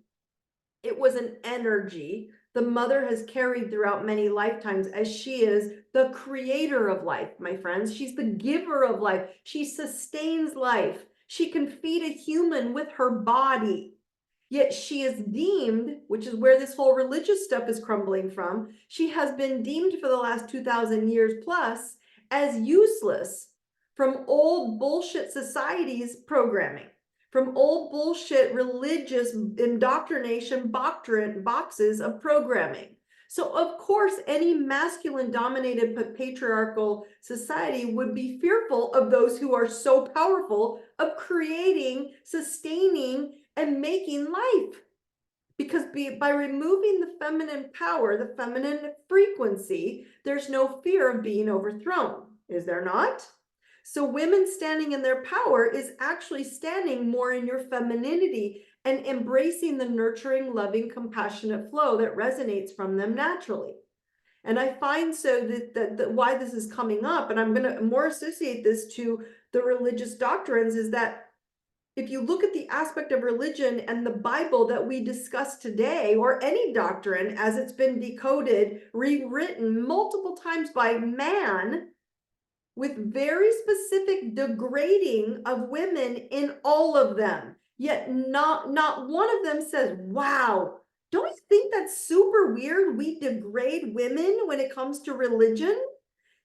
It was an energy the mother has carried throughout many lifetimes, as she is the creator of life, my friends. She's the giver of life. She sustains life. She can feed a human with her body. Yet she is deemed, which is where this whole religious stuff is crumbling from, she has been deemed for the last 2,000 years plus as useless from old bullshit society's programming, from old bullshit religious indoctrination boxes of programming. So of course, any masculine dominated patriarchal society would be fearful of those who are so powerful of creating, sustaining, and making life. Because by removing the feminine power, the feminine frequency, there's no fear of being overthrown. Is there not? So women standing in their power is actually standing more in your femininity and embracing the nurturing, loving, compassionate flow that resonates from them naturally. And I find so that why this is coming up, and I'm going to more associate this to the religious doctrines, is that if you look at the aspect of religion and the Bible that we discuss today, or any doctrine as it's been decoded, rewritten multiple times by man, with very specific degrading of women in all of them, yet not one of them says, wow, don't you think that's super weird? We degrade women when it comes to religion.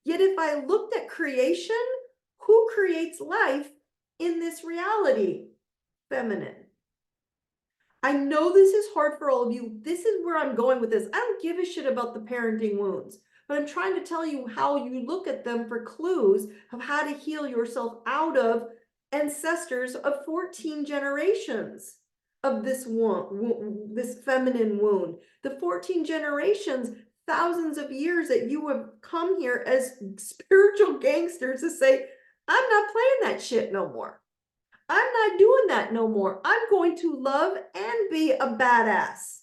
Yet if I looked at creation, who creates life in this reality? Feminine. I know this is hard for all of you. This is where I'm going with this. I don't give a shit about the parenting wounds, but I'm trying to tell you how you look at them for clues of how to heal yourself out of ancestors of 14 generations of this wound, this feminine wound. The 14 generations, thousands of years that you have come here as spiritual gangsters to say, I'm not playing that shit no more. I'm not doing that no more. I'm going to love and be a badass.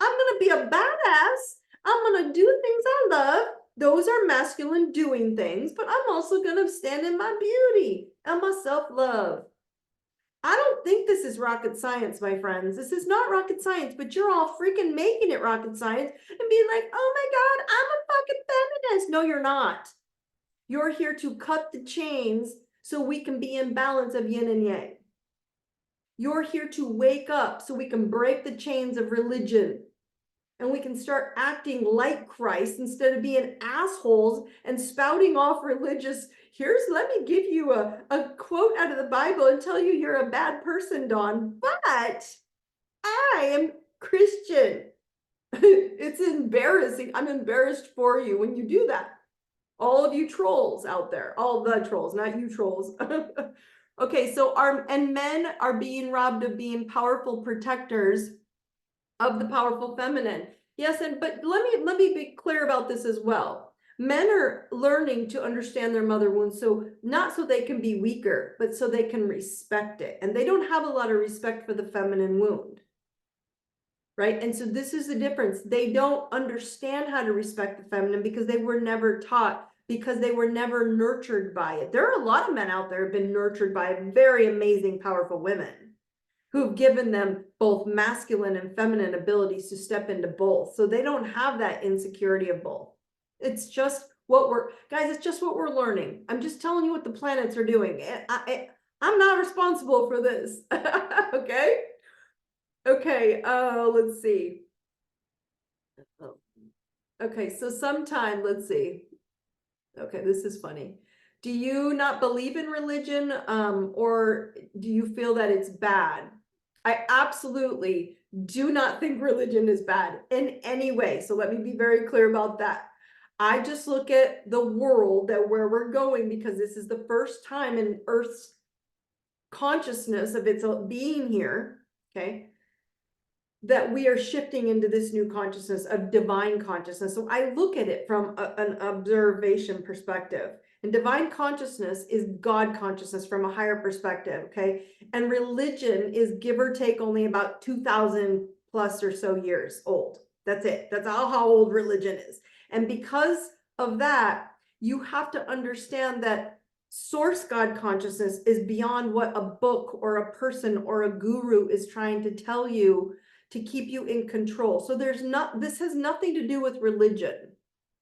I'm going to be a badass. I'm going to do things I love. Those are masculine doing things, but I'm also going to stand in my beauty and my self-love. I don't think this is rocket science, my friends. This is not rocket science, but you're all freaking making it rocket science and being like, oh my God, I'm a fucking feminist. No, you're not. You're here to cut the chains so we can be in balance of yin and yang. You're here to wake up so we can break the chains of religion and we can start acting like Christ instead of being assholes and spouting off religious. Let me give you a quote out of the Bible and tell you you're a bad person, Daune, but I am Christian. It's embarrassing. I'm embarrassed for you when you do that. All of you trolls out there, all the trolls, not you trolls. Okay, so men are being robbed of being powerful protectors of the powerful feminine. Yes, but let me be clear about this as well. Men are learning to understand their mother wound, so not so they can be weaker, but so they can respect it. And they don't have a lot of respect for the feminine wound. Right? And so this is the difference. They don't understand how to respect the feminine because they were never taught, because they were never nurtured by it. There are a lot of men out there who have been nurtured by very amazing, powerful women who've given them both masculine and feminine abilities to step into both. So they don't have that insecurity of both. It's just it's just what we're learning. I'm just telling you what the planets are doing. I'm not responsible for this. Okay? Okay, let's see. Okay, so let's see. Okay, this is funny. Do you not believe in religion, or do you feel that it's bad? I absolutely do not think religion is bad in any way. So let me be very clear about that. I just look at the world, that where we're going, because this is the first time in Earth's consciousness of its being here, okay, that we are shifting into this new consciousness of divine consciousness. So I look at it from an observation perspective. And divine consciousness is God consciousness from a higher perspective, okay? And religion is give or take only about 2,000 plus or so years old. That's it. That's how old religion is. And because of that, you have to understand that source God consciousness is beyond what a book or a person or a guru is trying to tell you to keep you in control. So this has nothing to do with religion,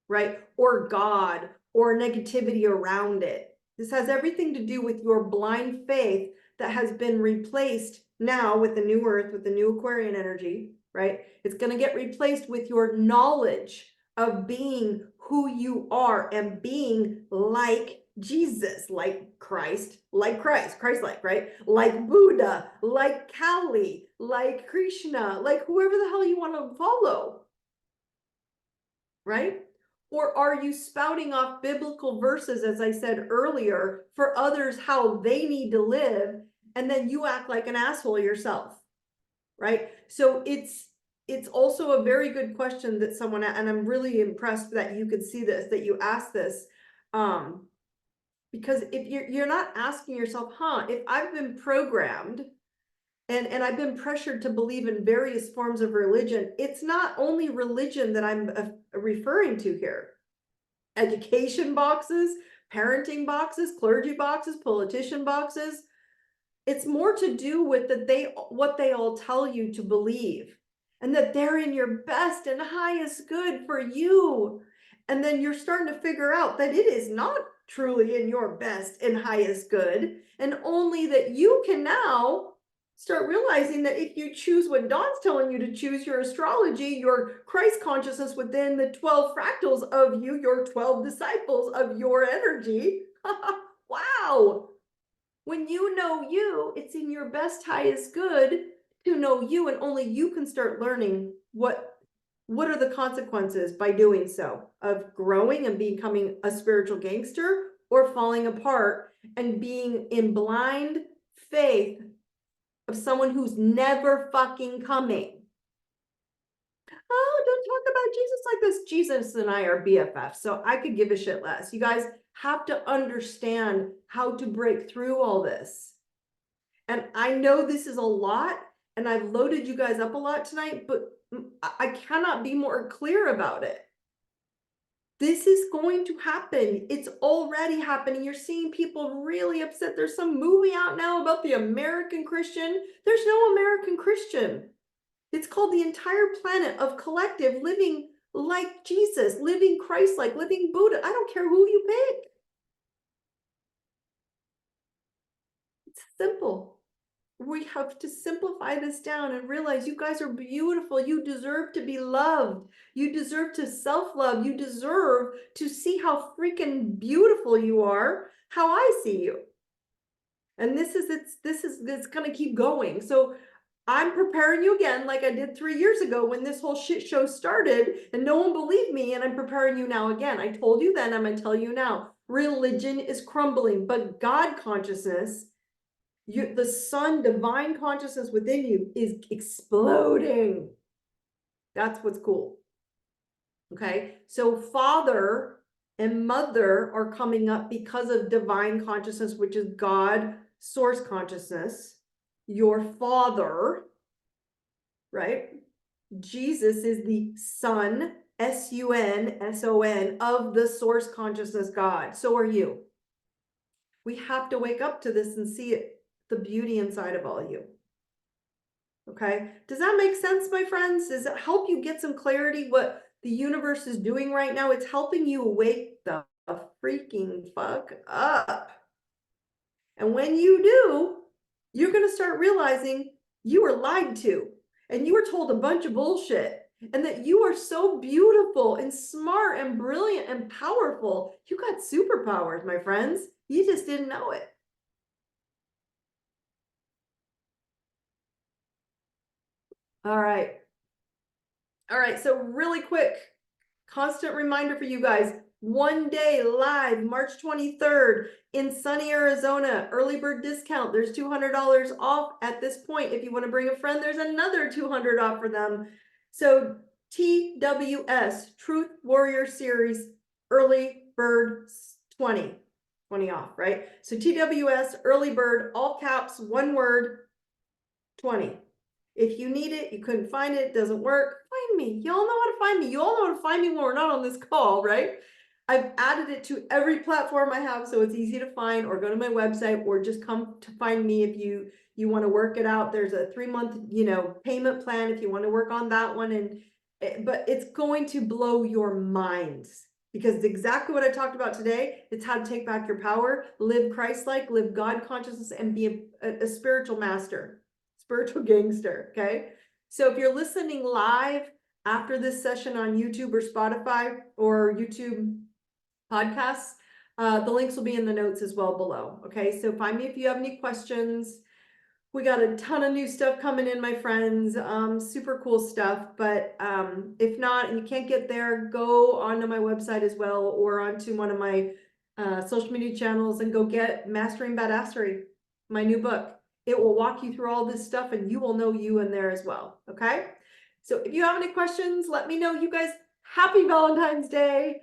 right? Or God or negativity around it. This has everything to do with your blind faith that has been replaced now with the new earth, with the new Aquarian energy, right? It's going to get replaced with your knowledge of being who you are and being like Jesus, like Christ, Christ-like, right? Like Buddha, like Kali, like Krishna, like whoever the hell you want to follow, right? Or are you spouting off biblical verses, as I said earlier, for others how they need to live, and then you act like an asshole yourself, right? So it's also a very good question that someone, and I'm really impressed that you could see this, that you asked this, because if you're not asking yourself, if I've been programmed and I've been pressured to believe in various forms of religion, it's not only religion that I'm referring to here. Education boxes, parenting boxes, clergy boxes, politician boxes. It's more to do with what they all tell you to believe, and that they're in your best and highest good for you. And then you're starting to figure out that it is not truly in your best and highest good, and only that you can now start realizing that if you choose what Daune's telling you to choose, your astrology, your Christ consciousness within the 12 fractals of you, your 12 disciples of your energy. Wow. When you know you, it's in your best, highest good to know you, and only you can start learning what are the consequences by doing so, of growing and becoming a spiritual gangster, or falling apart and being in blind faith of someone who's never fucking coming. Oh, don't talk about Jesus like this. Jesus and I are BFFs, so I could give a shit less. You guys have to understand how to break through all this. And I know this is a lot, and I've loaded you guys up a lot tonight, but I cannot be more clear about it. This is going to happen. It's already happening. You're seeing people really upset. There's some movie out now about the American Christian. There's no American Christian. It's called the entire planet of collective living like Jesus, living Christ-like, living Buddha. I don't care who you pick. It's simple. We have to simplify this down and realize you guys are beautiful. You deserve to be loved. You deserve to self-love. You deserve to see how freaking beautiful you are, how I see you. And it's going to keep going. So I'm preparing you again, like I did 3 years ago when this whole shit show started and no one believed me, and I'm preparing you now again. I told you then, I'm going to tell you now. Religion is crumbling, but God consciousness, the sun, divine consciousness within you is exploding. That's what's cool. Okay, so father and mother are coming up because of divine consciousness, which is God, source consciousness. Your father, right? Jesus is the son, S-U-N, of the source consciousness God. So are you. We have to wake up to this and see it, the beauty inside of all you. Okay, does that make sense, my friends? Does it help you get some clarity what the universe is doing right now? It's helping you wake the freaking fuck up. And when you do, you're going to start realizing you were lied to and you were told a bunch of bullshit, and that you are so beautiful and smart and brilliant and powerful. You got superpowers, my friends. You just didn't know it. All right. All right. So really quick, constant reminder for you guys. One day live, March 23rd in sunny Arizona, early bird discount. There's $200 off at this point. If you want to bring a friend, there's another $200 off for them. So TWS, Truth Warrior Series, early bird 20 off, right? So TWS, early bird, all caps, one word, 20. If you need it, you couldn't find it, doesn't work, find me. You all know how to find me. You all know how to find me when we're not on this call, right? I've added it to every platform I have, so it's easy to find, or go to my website, or just come to find me if you want to work it out. There's a 3-month, payment plan if you want to work on that one. But it's going to blow your minds, because it's exactly what I talked about today. It's how to take back your power, live Christ-like, live God consciousness, and be a spiritual master. Spiritual gangster, okay? So if you're listening live after this session on YouTube or Spotify or YouTube podcasts, the links will be in the notes as well below, okay? So find me if you have any questions. We got a ton of new stuff coming in, my friends, super cool stuff. But if not, and you can't get there, go onto my website as well, or onto one of my social media channels, and go get Mastering Badassery, my new book. It will walk you through all this stuff, and you will know you in there as well, okay? So if you have any questions, let me know. You guys, happy Valentine's Day.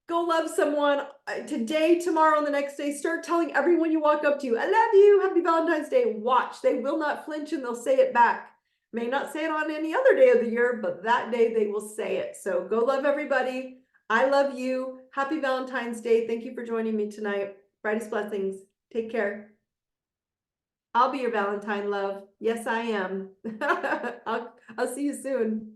Go love someone today, tomorrow, and the next day. Start telling everyone you walk up to, I love you, happy Valentine's Day. Watch, they will not flinch, and they'll say it back. May not say it on any other day of the year, but that day they will say it. So go love everybody. I love you. Happy Valentine's Day. Thank you for joining me tonight. Brightest blessings. Take care. I'll be your Valentine, love. Yes, I am. I'll see you soon.